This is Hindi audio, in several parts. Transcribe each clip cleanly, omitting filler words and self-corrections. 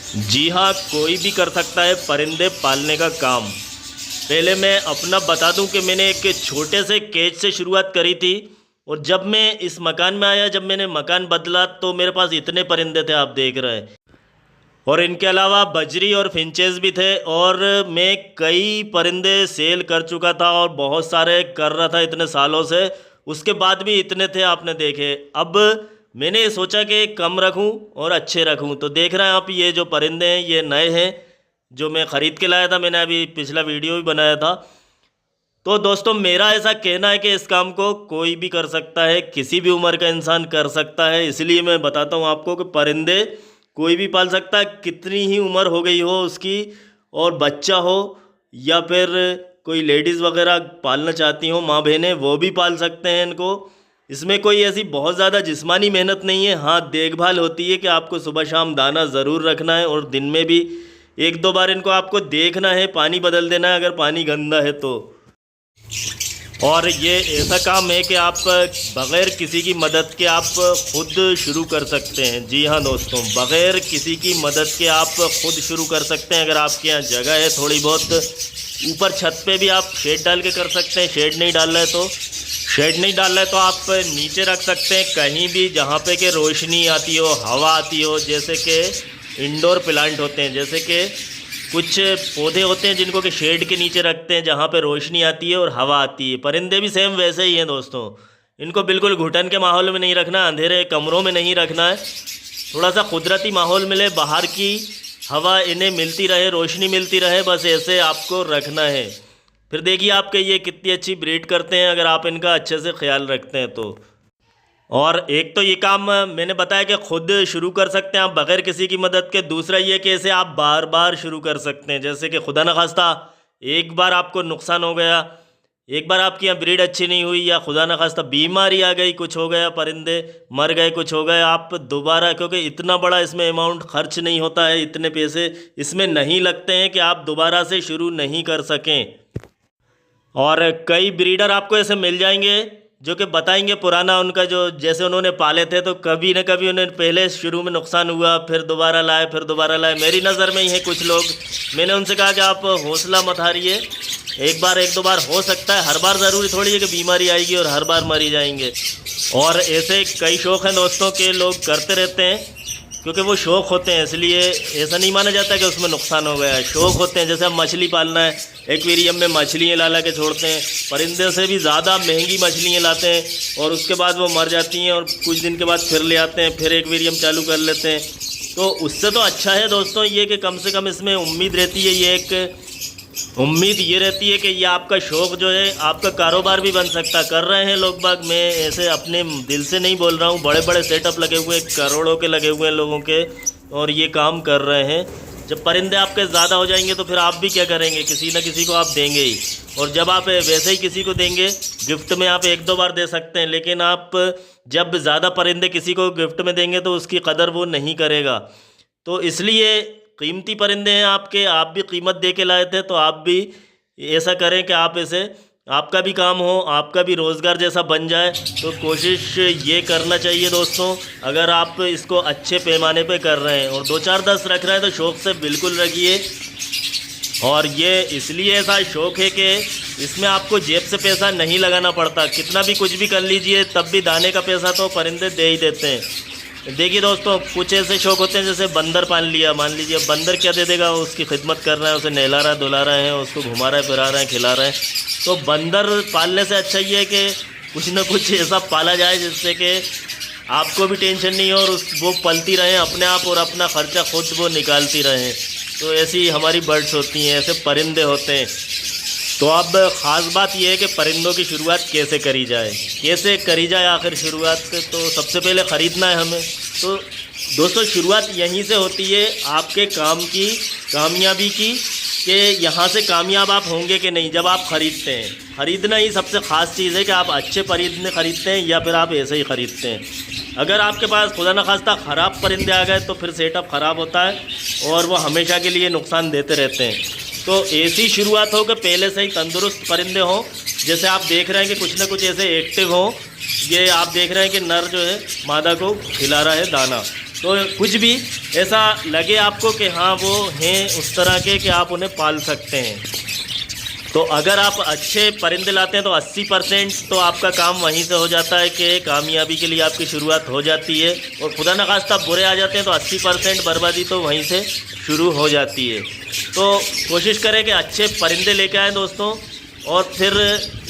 जी हाँ, कोई भी कर सकता है परिंदे पालने का काम। पहले मैं अपना बता दूं कि मैंने एक छोटे से केज से शुरुआत करी थी। और जब मैं इस मकान में आया, जब मैंने मकान बदला, तो मेरे पास इतने परिंदे थे, आप देख रहे हैं। और इनके अलावा बजरी और फिंचेस भी थे। और मैं कई परिंदे सेल कर चुका था और बहुत सारे कर रहा था इतने सालों से। उसके बाद भी इतने थे, आपने देखे। अब मैंने सोचा कि कम रखूं और अच्छे रखूं। तो देख रहे हैं आप, ये जो परिंदे हैं ये नए हैं, जो मैं ख़रीद के लाया था। मैंने अभी पिछला वीडियो भी बनाया था। तो दोस्तों, मेरा ऐसा कहना है कि इस काम को कोई भी कर सकता है, किसी भी उम्र का इंसान कर सकता है। इसलिए मैं बताता हूँ आपको कि परिंदे कोई भी पाल सकता है, कितनी ही उम्र हो गई हो उसकी। और बच्चा हो या फिर कोई लेडीज़ वगैरह पालना चाहती हो, माँ बहनें, वो भी पाल सकते हैं इनको। इसमें कोई ऐसी बहुत ज़्यादा जिस्मानी मेहनत नहीं है। हाँ, देखभाल होती है कि आपको सुबह शाम दाना ज़रूर रखना है, और दिन में भी एक दो बार इनको आपको देखना है, पानी बदल देना है अगर पानी गंदा है तो। और ये ऐसा काम है कि आप बग़ैर किसी की मदद के आप खुद शुरू कर सकते हैं। जी हाँ दोस्तों, बग़ैर किसी की मदद के आप खुद शुरू कर सकते हैं। अगर आपके यहाँ जगह है थोड़ी बहुत, ऊपर छत पे भी आप शेड डाल के कर सकते हैं। शेड नहीं डाल रहे तो आप नीचे रख सकते हैं, कहीं भी जहाँ पे कि रोशनी आती हो, हवा आती हो। जैसे कि इंडोर प्लांट होते हैं, जैसे कि कुछ पौधे होते हैं जिनको कि शेड के नीचे रखते हैं, जहाँ पे रोशनी आती है और हवा आती है। परिंदे भी सेम वैसे ही हैं दोस्तों। इनको बिल्कुल घुटन के माहौल में नहीं रखना, अंधेरे कमरों में नहीं रखना है। थोड़ा सा कुदरती माहौल मिले, बाहर की हवा इन्हें मिलती रहे, रोशनी मिलती रहे, बस ऐसे आपको रखना है। फिर देखिए आपके ये कितनी अच्छी ब्रीड करते हैं, अगर आप इनका अच्छे से ख्याल रखते हैं तो। और एक तो ये काम मैंने बताया कि खुद शुरू कर सकते हैं आप बग़ैर किसी की मदद के। दूसरा ये कि इसे आप बार बार शुरू कर सकते हैं। जैसे कि खुदा न खास्ता एक बार आपको नुकसान हो गया, एक बार आपकी यहाँ ब्रीड अच्छी नहीं हुई, या खुदा न खास्ता बीमारी आ गई, कुछ हो गया, परिंदे मर गए, कुछ हो गए, आप दोबारा, क्योंकि इतना बड़ा इसमें अमाउंट खर्च नहीं होता है, इतने पैसे इसमें नहीं लगते हैं कि आप दोबारा से शुरू नहीं कर सकें। और कई ब्रीडर आपको ऐसे मिल जाएंगे जो कि बताएंगे पुराना उनका, जो जैसे उन्होंने पाले थे तो कभी न कभी उन्हें पहले शुरू में नुकसान हुआ, फिर दोबारा लाए, फिर दोबारा लाए। मेरी नज़र में ही है कुछ लोग। मैंने उनसे कहा कि आप हौसला मत हारिए, एक बार एक दो बार हो सकता है, हर बार ज़रूरी थोड़ी है कि बीमारी आएगी और हर बार मरी जाएंगे। और ऐसे कई शौक़ हैं दोस्तों के, लोग करते रहते हैं क्योंकि वो शौक़ होते हैं, इसलिए ऐसा नहीं माना जाता कि उसमें नुकसान हो गया है। शौक़ होते हैं, जैसे हम मछली पालना है, एक्वेरियम में मछलियाँ ला के छोड़ते हैं, परिंदे से भी ज़्यादा महंगी मछलियाँ लाते हैं, और उसके बाद वो मर जाती हैं, और कुछ दिन के बाद फिर ले आते हैं, फिर एक्वेरियम चालू कर लेते हैं। तो उससे तो अच्छा है दोस्तों ये कि कम से कम इसमें उम्मीद रहती है, ये एक उम्मीद ये रहती है कि ये आपका शौक़ जो है आपका कारोबार भी बन सकता। कर रहे हैं लोग बाग, मैं ऐसे अपने दिल से नहीं बोल रहा हूँ, बड़े बड़े सेटअप लगे हुए हैं, करोड़ों के लगे हुए हैं लोगों के, और ये काम कर रहे हैं। जब परिंदे आपके ज़्यादा हो जाएंगे तो फिर आप भी क्या करेंगे, किसी न किसी को आप देंगे ही। और जब आप वैसे ही किसी को देंगे, गिफ्ट में आप एक दो बार दे सकते हैं, लेकिन आप जब ज़्यादा परिंदे किसी को गिफ्ट में देंगे तो उसकी कदर वो नहीं करेगा। तो इसलिए कीमती परिंदे हैं आपके, आप भी कीमत दे के लाए थे, तो आप भी ऐसा करें कि आप ऐसे, आपका भी काम हो, आपका भी रोज़गार जैसा बन जाए। तो कोशिश ये करना चाहिए दोस्तों, अगर आप इसको अच्छे पैमाने पे कर रहे हैं और 2 4 10 रख रहे हैं तो शौक़ से बिल्कुल रखिए। और ये इसलिए ऐसा शौक़ है कि इसमें आपको जेब से पैसा नहीं लगाना पड़ता, कितना भी कुछ भी कर लीजिए तब भी दाने का पैसा तो परिंदे दे ही देते हैं। देखिए दोस्तों, कुछ ऐसे शौक़ होते हैं, जैसे बंदर पाल लिया, मान लीजिए बंदर क्या दे देगा, उसकी खिदमत कर रहे हैं, उसे नहला रहा है, धुला रहे हैं, उसको घुमा रहे हैं, फिरा रहे हैं, खिला रहे हैं। तो बंदर पालने से अच्छा ये है कि कुछ ना कुछ ऐसा पाला जाए जिससे कि आपको भी टेंशन नहीं हो, और वो पलती रहें अपने आप, और अपना ख़र्चा खुद वो निकालती रहें। तो ऐसी हमारी बर्ड्स होती हैं, ऐसे परिंदे होते हैं। तो अब ख़ास बात यह है कि परिंदों की शुरुआत कैसे करी जाए, कैसे करी जाए आखिर शुरुआत। तो सबसे पहले ख़रीदना है हमें। तो दोस्तों, शुरुआत यहीं से होती है आपके काम की, कामयाबी की, कि यहाँ से कामयाब आप होंगे कि नहीं, जब आप ख़रीदते हैं। ख़रीदना ही सबसे ख़ास चीज़ है कि आप अच्छे परिंदे ख़रीदते हैं या फिर आप ऐसे ही ख़रीदते हैं। अगर आपके पास खुदा न खास्ता ख़राब परिंदे आ गए तो फिर सेटअप ख़राब होता है और वो हमेशा के लिए नुकसान देते रहते हैं। तो ऐसी शुरुआत हो कि पहले से ही तंदुरुस्त परिंदे हों, जैसे आप देख रहे हैं कि कुछ ना कुछ ऐसे एक्टिव हों। ये आप देख रहे हैं कि नर जो है मादा को खिला रहा है दाना। तो कुछ भी ऐसा लगे आपको कि हाँ वो हैं उस तरह के कि आप उन्हें पाल सकते हैं। तो अगर आप अच्छे परिंदे लाते हैं तो 80% तो आपका काम वहीं से हो जाता है कि कामयाबी के लिए आपकी शुरुआत हो जाती है। और खुदा न खास्ता बुरे आ जाते हैं तो 80% बर्बादी तो वहीं से शुरू हो जाती है। तो कोशिश करें कि अच्छे परिंदे लेके आएँ दोस्तों। और फिर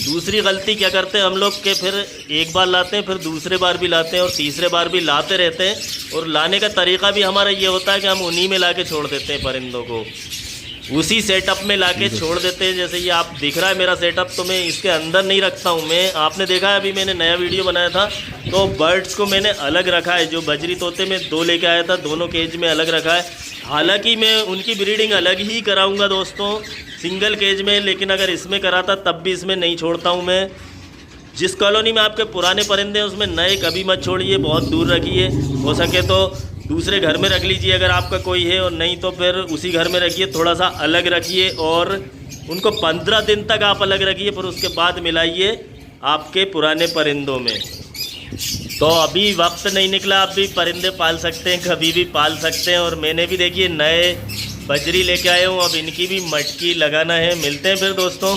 दूसरी गलती क्या करते हैं हम लोग के, फिर एक बार लाते हैं, फिर दूसरे बार भी लाते हैं और तीसरे बार भी लाते रहते हैं। और लाने का तरीका भी हमारा ये होता है कि हम उन्हीं में ला के छोड़ देते हैं परिंदों को, उसी सेटअप में लाके छोड़ देते हैं। जैसे ये आप दिख रहा है मेरा सेटअप, तो मैं इसके अंदर नहीं रखता हूँ। मैं आपने देखा है अभी मैंने नया वीडियो बनाया था तो बर्ड्स को मैंने अलग रखा है। जो बजरी तोते में 2 लेके आया था, दोनों केज में अलग रखा है। हालांकि मैं उनकी ब्रीडिंग अलग ही कराऊंगा दोस्तों, सिंगल केज में, लेकिन अगर इसमें कराता तब भी इसमें नहीं छोड़ता हूँ मैं। जिस कॉलोनी में आपके पुराने परिंदे हैं उसमें नए कभी मत छोड़िए, बहुत दूर रखिए। हो सके तो दूसरे घर में रख लीजिए अगर आपका कोई है, और नहीं तो फिर उसी घर में रखिए, थोड़ा सा अलग रखिए। और उनको 15 दिन तक आप अलग रखिए, फिर उसके बाद मिलाइए आपके पुराने परिंदों में। तो अभी वक्त नहीं निकला, आप भी परिंदे पाल सकते हैं, कभी भी पाल सकते हैं। और मैंने भी देखिए नए बजरी लेके आया हूँ, अब इनकी भी मटकी लगाना है। मिलते हैं फिर दोस्तों।